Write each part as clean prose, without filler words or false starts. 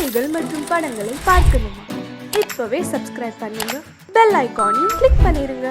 செய்திகள் மற்றும் படங்களை பார்க்கணுமா? இப்பவே சப்ஸ்கிரைப் பண்ணுங்க, பெல் ஐகானையும் கிளிக் பண்ணிருங்க.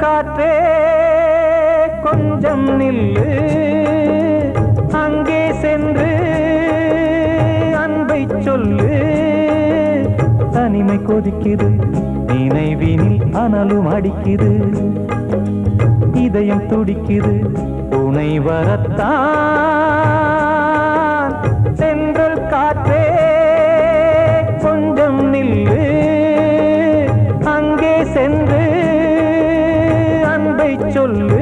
காற்றே கொஞ்சம் நில்லு, அங்கே சென்று அன்பை சொல்லு. தனிமை கொதிக்குது, நினைவினில் அனலும் அடிக்குது, இதயம் துடிக்குது, துணை வரத்தான். சென்றல் காற்றே கொஞ்சம் நில்லு, அங்கே சென்று சொல்லு.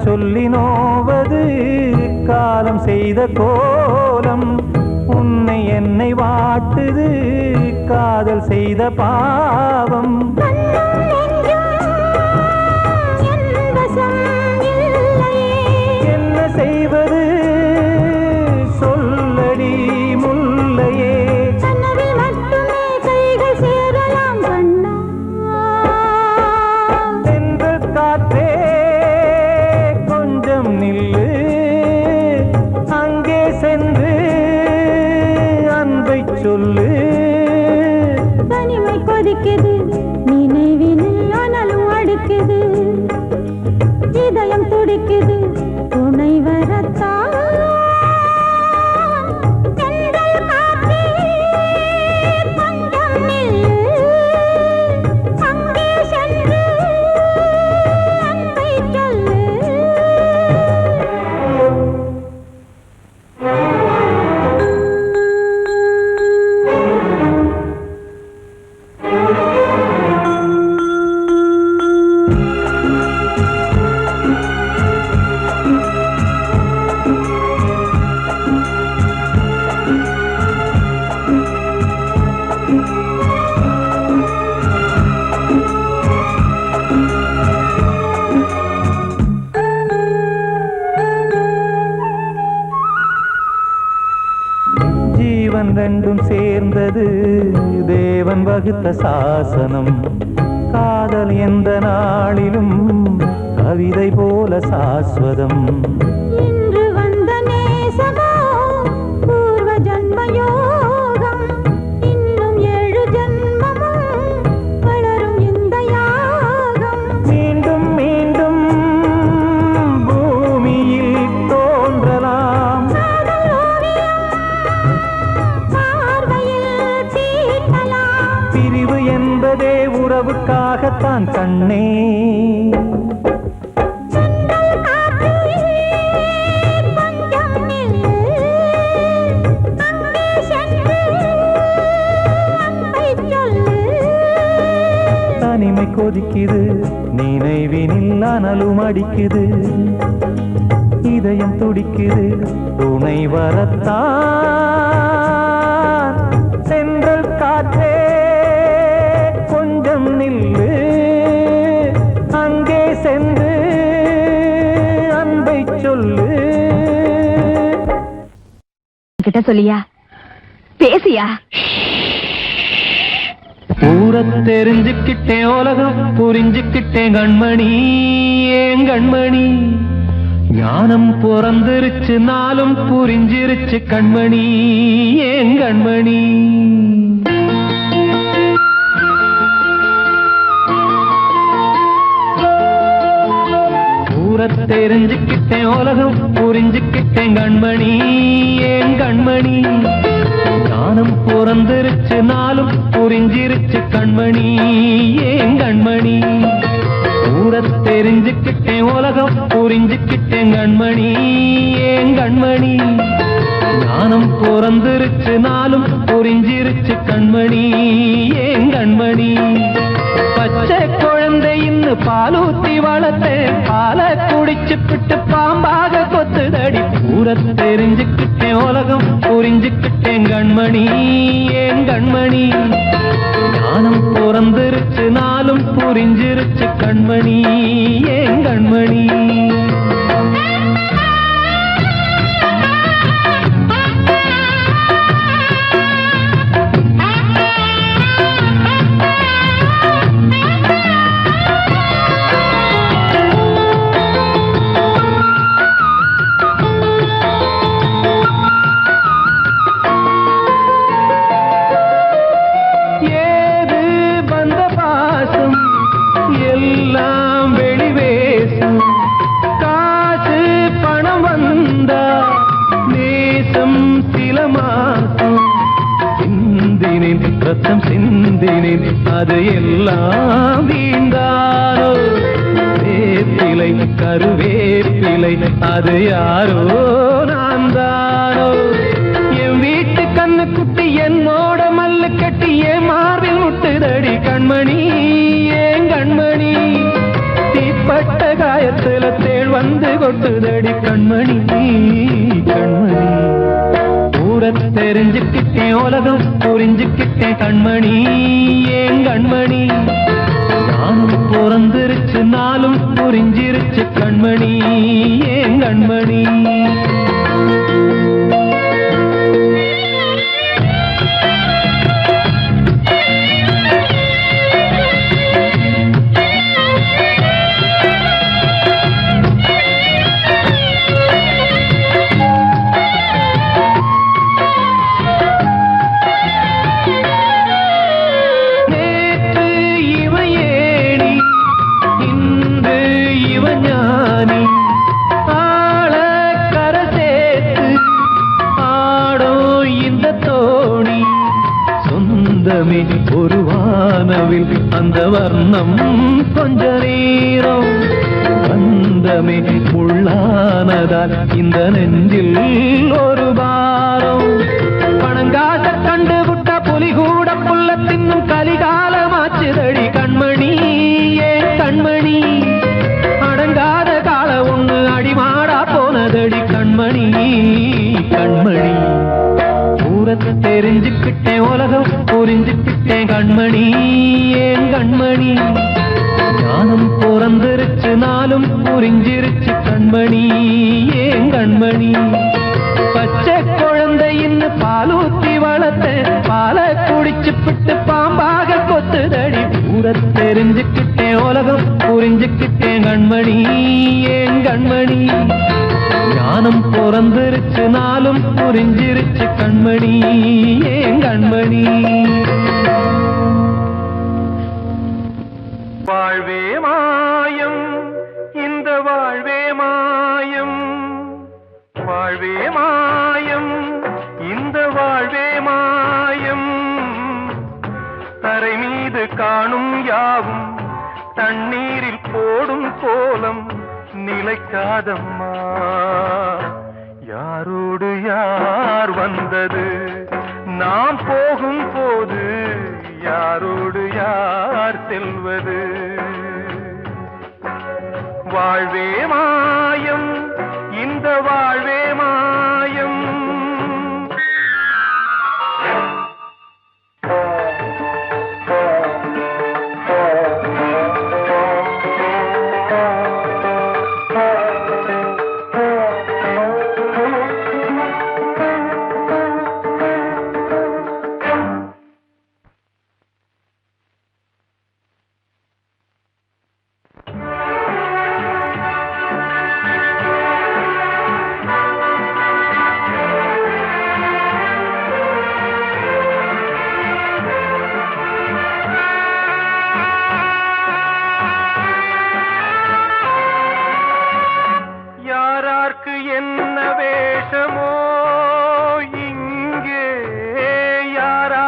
சொல்லி நோவது காலம் செய்த கோலம், உன்னை என்னை வாட்டுது காதல் செய்த பாவம். என்ன செய்வது சொல்லடி முல்லையே, சென்று காற்றே நில்லு, அங்கே சென்று அன்பை சொல்லு. தனிமை கொதிக்குது, நினைவினில் அனலும் அடிக்குது, இதயம் துடிக்குது, துணை வரத்தான். ஜீவன் ரெண்டும் சேர்ந்தது தேவன் வகுத்த சாசனம். காதல் எந்த நாளிலும் கவிதை போல சாஸ்வதம். இன்று வந்த நேசமோ பூர்வ ஜன்ம யோகம், இன்னும் 7 ஜன்மமும் வளரும் இந்த யாகம். மீண்டும் மீண்டும் பூமியில் தோன்றலாம், பிரிவு என்பதே உறவுக்காகத்தான் கண்ணே. தனிமை கொதிக்குது, நினைவினில் அனலும் அடிக்குது, இதயம் துடிக்குது, துணை வரத்தான். சென்றல் காற்றே கொஞ்சம் நில்லு, அங்கே சென்று அன்பை சொல்லு. கிட்ட சொல்லியா பேசியா? ஊரை தெரிஞ்சுக்கிட்டேன், உலகம் புரிஞ்சுக்கிட்டேன் கண்மணி, ஏன் கண்மணி. ஞானம் பிறந்திருச்சு, நாளும் புரிஞ்சிருச்சு கண்மணி, ஏன் கண்மணி. ஊரை தெரிஞ்சுக்கிட்டேன், உலகம் புரிஞ்சுக்கிட்டேன் கண்மணி, ஏன் கண்மணி. ஞானம் பிறந்திருச்சு, நாளும் புரிஞ்சிருச்சு கண்மணி, ஏன் கண்மணி. ஊரை தெரிஞ்சுக்கிட்டேன், உலகம் புரிஞ்சுக்கிட்டேன் கண்மணி, ஏன் கண்மணி. ஞானம் பிறந்திருச்சு, நாளும் புரிஞ்சிருச்சு கண்மணி, ஏன் கண்மணி. பச்சை குழந்தை இன்னும் பாலூத்தி வளர்த்தேன், பாலை குடிச்சு பிட்டு பாம்பாக கொத்துதடி. ஊரை தெரிஞ்சுக்கிட்டேன், உலகம் புரிஞ்சுக்கிட்டேன் கண்மணி, ஏன் கண்மணி. ஞானம் பிறந்திருச்சு, நாளும் புரிஞ்சிருச்சு கண்மணி, ஏன் கண்மணி. ரத்தம் சிந்தினேன், அது எல்லாம் வீண்டாரோ. வேப்பிலை கருவேப்பிலை, அது யாரோ நான் தானோ. என் வீட்டு கண்ணு குட்டி என்னோட மல்லு கட்டி என் மார்பில் முட்டுதடி கண்மணி, ஏன் கண்மணி. தீப்பட்ட காயத்துல தேள் வந்து கொட்டுதடி கண்மணி, கண்மணி. ஊரை தெரிஞ்சுக்கிட்டேன், உலகம் புரிஞ்சுக்கிட்டேன் கண்மணி, ஏன் கண்மணி. ஞானம் பிறந்திருச்சு, நாளும் புரிஞ்சிருச்சு கண்மணி, ஏன் கண்மணி. ஒரு வானவில் அந்த வர்ணம் கொஞ்ச நேரம் பந்தமே உள்ளானதால் இந்த நெஞ்சில் ஒரு பாரம். பணங்காச கண்டு விட்ட புலி கூட புல்ல தின்னும் கலிகாலமாச்சுதடி கண்மணி, ஏன் கண்மணி. அடங்காத கால ஒண்ணு அடிமாடா போனதடி கண்மணி, கண்மணி. ஊரை தெரிஞ்சுக்கிட்டேன், உலகம் புரிஞ்சுக்கிட்டேன் கண்மணி, ஏன் கண்மணி. ஞானம் பிறந்திருச்சு, நாளும் புரிஞ்சிருச்சு கண்மணி, ஏன் கண்மணி. பச்சை குழந்தை இன்னும் பாலூத்தி வளர்த்தேன், பாலை குடிச்சு பிட்டு பாம்பாக கொத்துதடி. ஊரை தெரிஞ்சுக்கிட்டேன், உலகம் புரிஞ்சுக்கிட்டேன் கண்மணி, ஏன் கண்மணி. ஞானம் பிறந்திருச்சு, நாளும் புரிஞ்சிருச்சு கண்மணி, ஏன் கண்மணி. வாழ்வே மாயம், இந்த வாழ்வே மாயம். வாழ்வே மாயம், இந்த வாழ்வே மாயம். தரை மீது காணும் யாவும் தண்ணீரில் போடும் கோலம் நிலைக்காதம்மா. யாரோடு யார் வந்தது நாம் போகும் போது, யாரோடு யார் செல்வது. வாழ்வே மாயம், இந்த வாழ்வே மாயம்.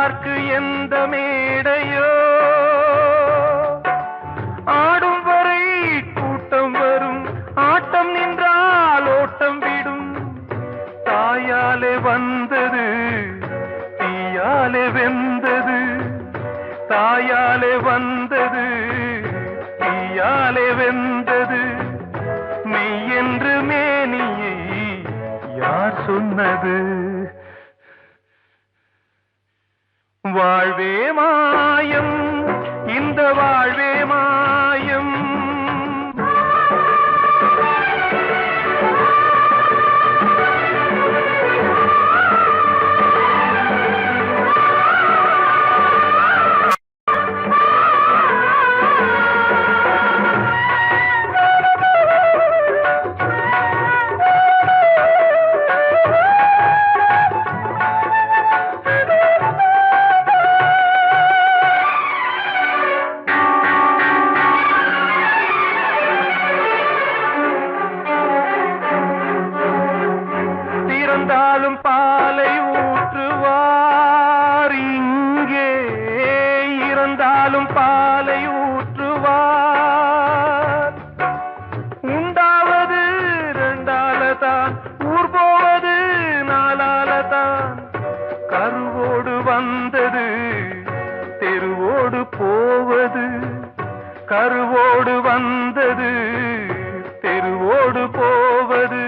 யார்க்கு எந்த மேடையோ ஆடும் வரை கூட்டம் வரும் ஆட்டம் நின்றால் ஓட்டம் விடும் தாயாலே வந்தது தீயாலே வெந்தது தாயாலே வந்தது தீயாலே வெந்தது மெய் என்று மேனியை யார் சொன்னது வாழ்வே மாயம் இந்த வாழ்வே மாயம் இறந்தாலும் பாலை ஊற்றுவார் இங்கே இறந்தாலும் பாலை ஊற்றுவார் உண்டாவது ரெண்டாலதான் ஊர் போவது நாலாலதான் கருவோடு வந்தது தெருவோடு போவது கருவோடு வந்தது தெருவோடு போவது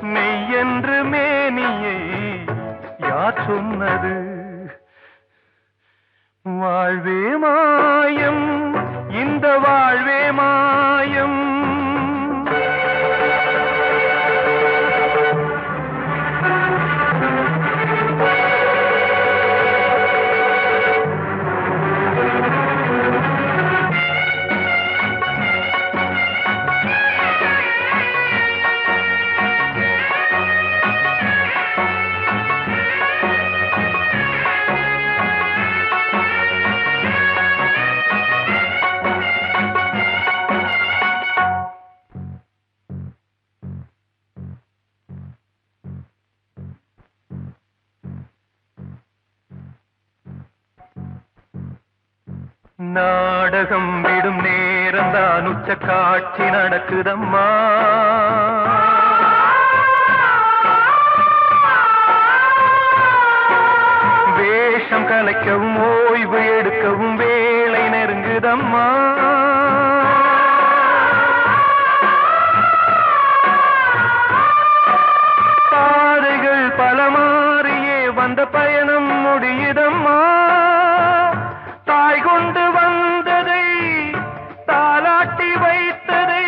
மெய் என்று மேனியை யார் சொன்னது வாழ்வே மாயம் இந்த வாழ்வே மாயம் நாடகம் விடும் நேரம்தான் உச்ச காட்சி நடக்குதம்மா வேஷம் கலைக்கவும் ஓய்வு எடுக்கவும் வேலை நெருங்குதம்மா பாதைகள் பல மாறியே வந்த பயணம் முடியுதம்மா தாய் கொண்டு வந்ததை தாலாட்டி வைத்ததை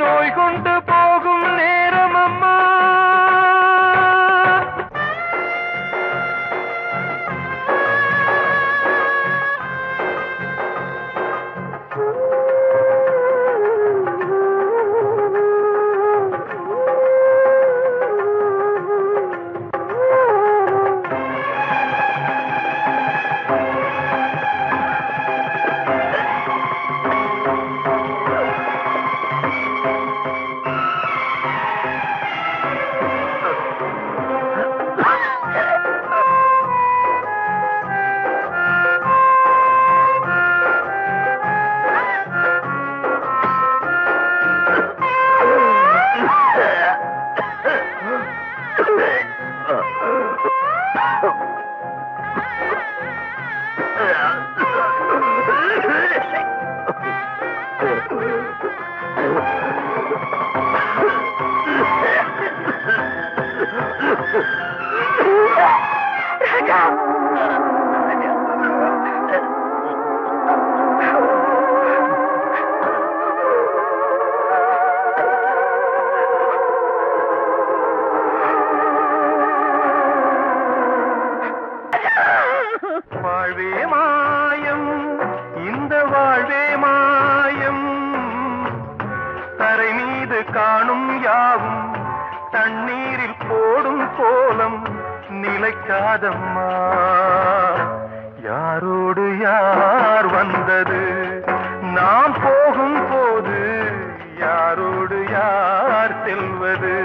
நோய் கொண்டு போகும் நேரம் அம்மா வாழ்வே மாயம் இந்த வாழ்வே மாயம் தரை மீது காணும் யாவும் தண்ணீரில் போடும் கோலம் நிலைக்காதம்மா யாரோடு யார் வந்தது நாம் போகும் போது யாரோடு யார் செல்வது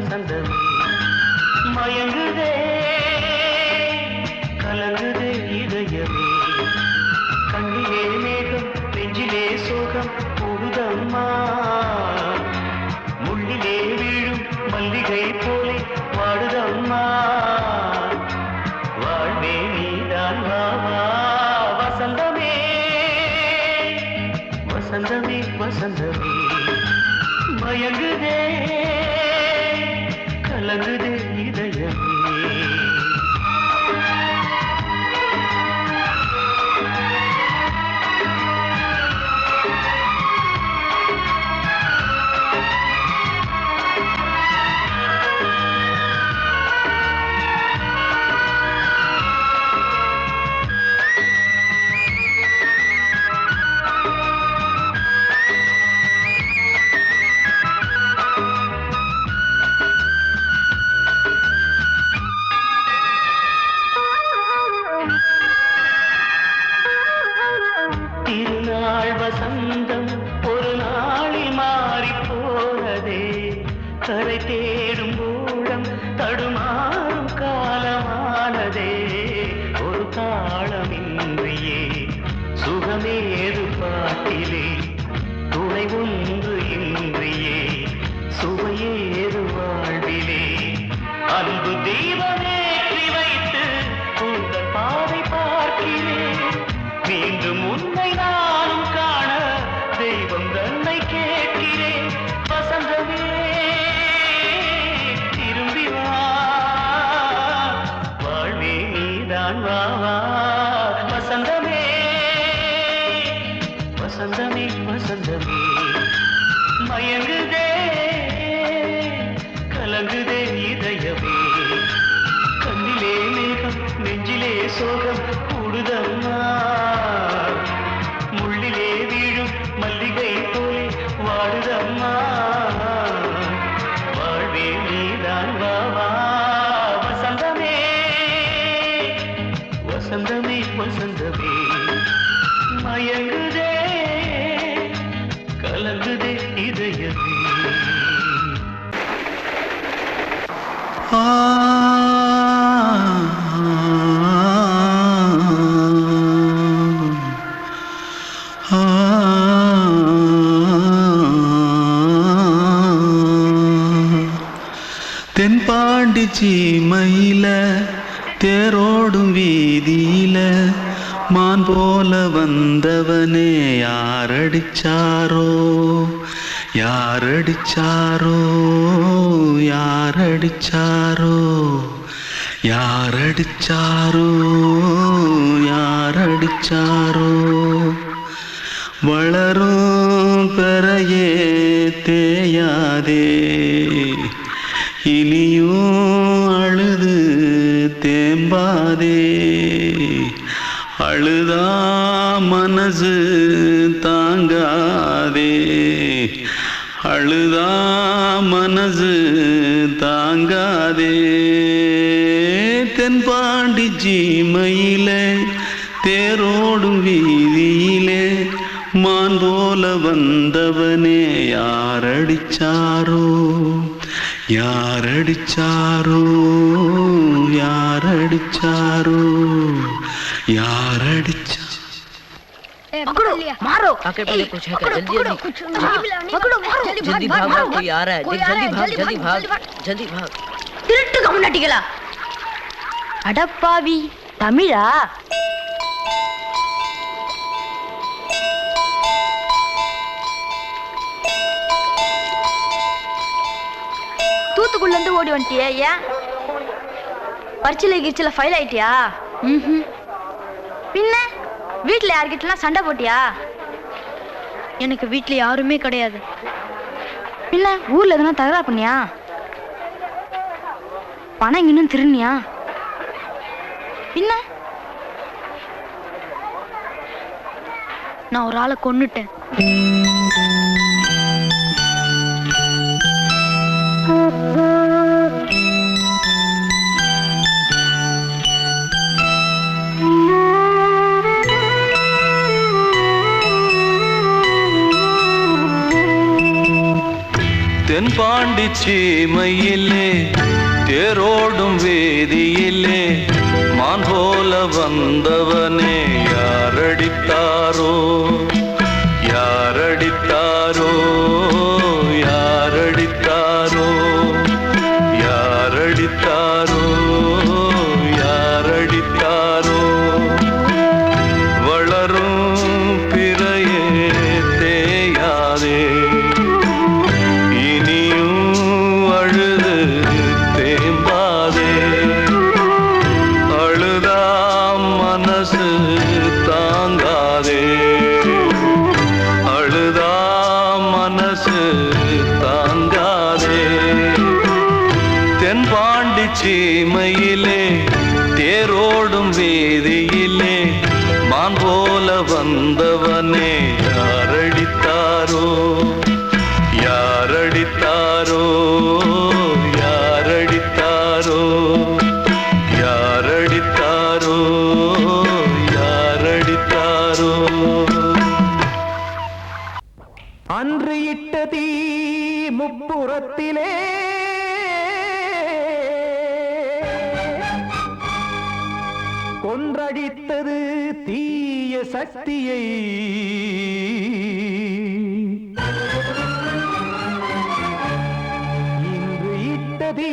வசந்தமே மயங்குதே கலங்குதே இதயமே கண்ணிலே மேகம் நெஞ்சிலே சோகம் கூடுதம்மா முள்ளிலே வீழும் மல்லிகை போலே வாடுதம்மா வாழ்வே நீதான் வாவா வசந்தமே வசந்தமே வசந்தமே மயங்குதே கலங்குதே இதயமே திருநாள் வசந்தம் ஒரு நாளில் மாறி போனதே கரை தேடும் ஊழம் தடுமாறும் காலமானதே ஒரு தாளமின்றியே சுகமேது பாட்டிலே துணை ஒன்று இன்றியே சுவையேது வாழ்விலே அன்பு தீபமேற்றி வைத்து உங்கள் பாதை பார்க்கிறேன் மீண்டும் உன்னை நானும் காண தெய்வம் தன்னை கேட்கிறேன் வசந்தமே திரும்பி வா வாழ்வே நீதான் வா வா வசந்தமே வசந்தமே வசந்தமே மயங்குதே கலங்குதே இதயமே கண்ணிலே மேகம் நெஞ்சிலே சோகம் கூடுதம்மா முள்ளிலே வீழும் மல்லிகை போலே வாடுதம்மா வாழ்வே நீதான் வா வா வசந்தமே வசந்தமே வசந்தமே மயங்குதே கலங்குதே இதயமே தென்பாண்டி சீமையில தேரோடும் வீதியில மான் போல வந்தவனே யாரடிச்சாரோ யாரடிச்சாரோ யாரடிச்சாரோ யாரடிச்சாரோ யாரடிச்சாரோ வளரும் பெறையே தேயாதே இனியும் அழுது தேம்பாதே அழுதா மனசு தாங்காதே அழுதா மனசு தாங்காதே தென்பாண்டி சீமையிலே தேரோடும் வீதியிலே மான் போல வந்தவனே யாரடிச்சாரோ யாரடிச்சாரோ யாரடிச்சாரோ யாரடிச்சா पकड़ो मारो आके पहले कुछ है क्या जल्दी पकड़ो मारो जल्दी भाग भाग कोई आ रहा है जल्दी भाग जल्दी भाग திருட்டு கம்முனட்டிகளா அடப்பாவி தமிழா தூத்துக்குள்ள இருந்து ஓடி வந்துட்டியா ஏன் பரிச்சையில கிரிச்சில ஃபைல் ஆயிட்டியா பின்ன வீட்டுல யார்கிட்டலாம் சண்டை போட்டியா எனக்கு வீட்டுல யாருமே கிடையாது பின்ன ஊர்ல எதுனா தகராறு பண்ணியா பணம் இன்னும் திருநியா பின்ன நான் ஒரு ஆளை கொன்னுட்டேன் தென்பாண்டி பாண்டி சீமையிலே தேரோடும் வேதியிலே மான் போல வந்தவனே யாரடித்தாரோ யாரடித்தாரோ யாரடித்தாரோ யாரடித்தாரோ யாரடித்தாரோ வளரும் பிறையே தேயாதே இனியும் அழுது தேம்பாதே அழுதாம் மனசு தாங்காதே அழுதாம் மனசு தாங்காதே தென்பாண்டி சீமையிலே தேரோடும் வேதியிலே மான் போல வந்தவனே யாரடித்தாரோ யாரடித்தாரோ யாரடித்தாரோ யாரடித்தாரோ யாரடித்தாரோ அன்று இட்ட தீ முப்புறத்திலே கொன்றடித்தது தீய சக்தியை இன்று இட்ட தீ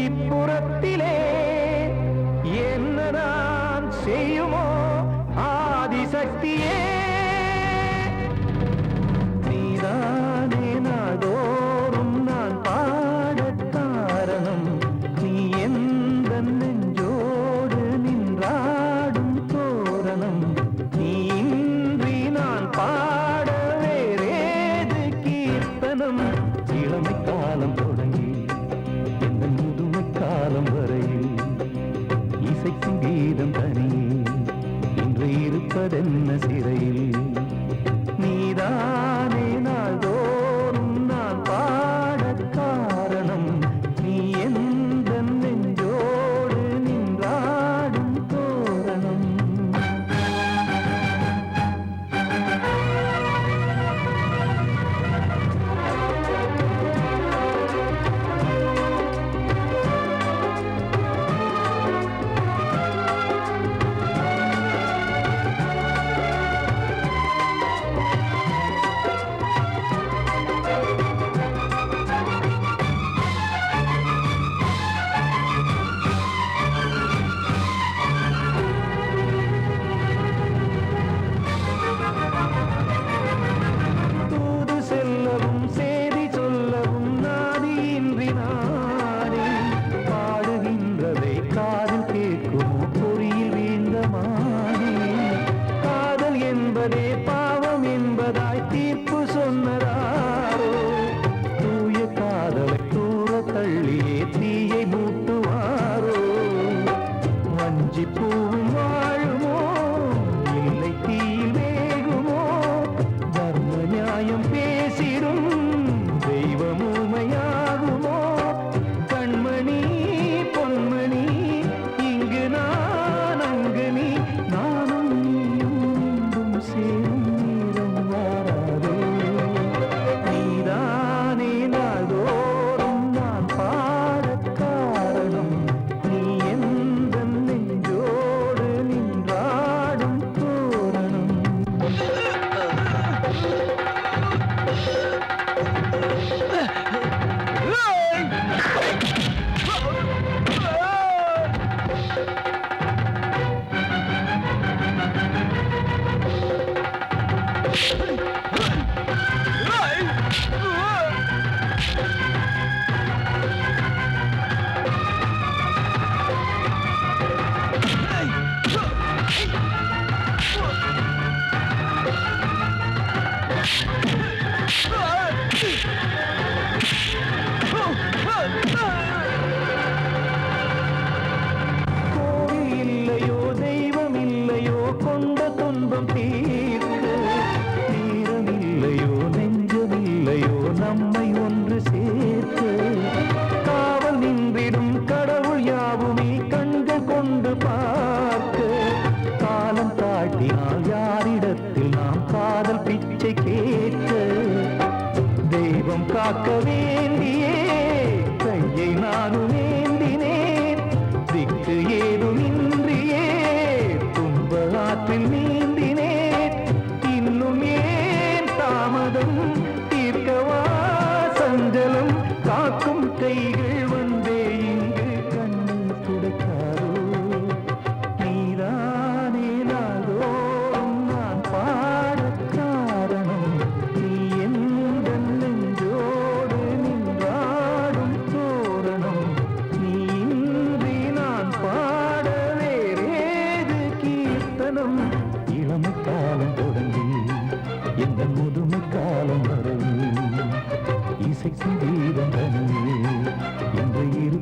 இப்புறத்திலே என்ன நான் செய்யுமோ ஆதிசக்தியே நீதானே நாடோறும் நான் பாடக் காரணம் நீ எந்த நெஞ்சோடு நின்றாடும் தோரணம் நீ இன்றி நான் பாட வேறேது கீர்த்தனம் இளமை காலம் தொடங்கி இந்த முதுமை காலம் வரையில்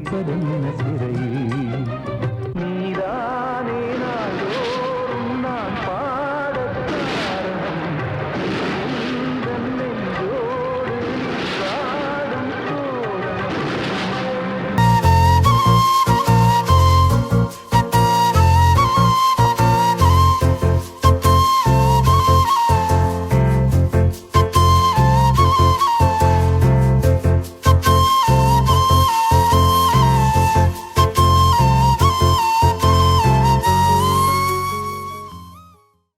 இருப்பதென்ன சிறையில்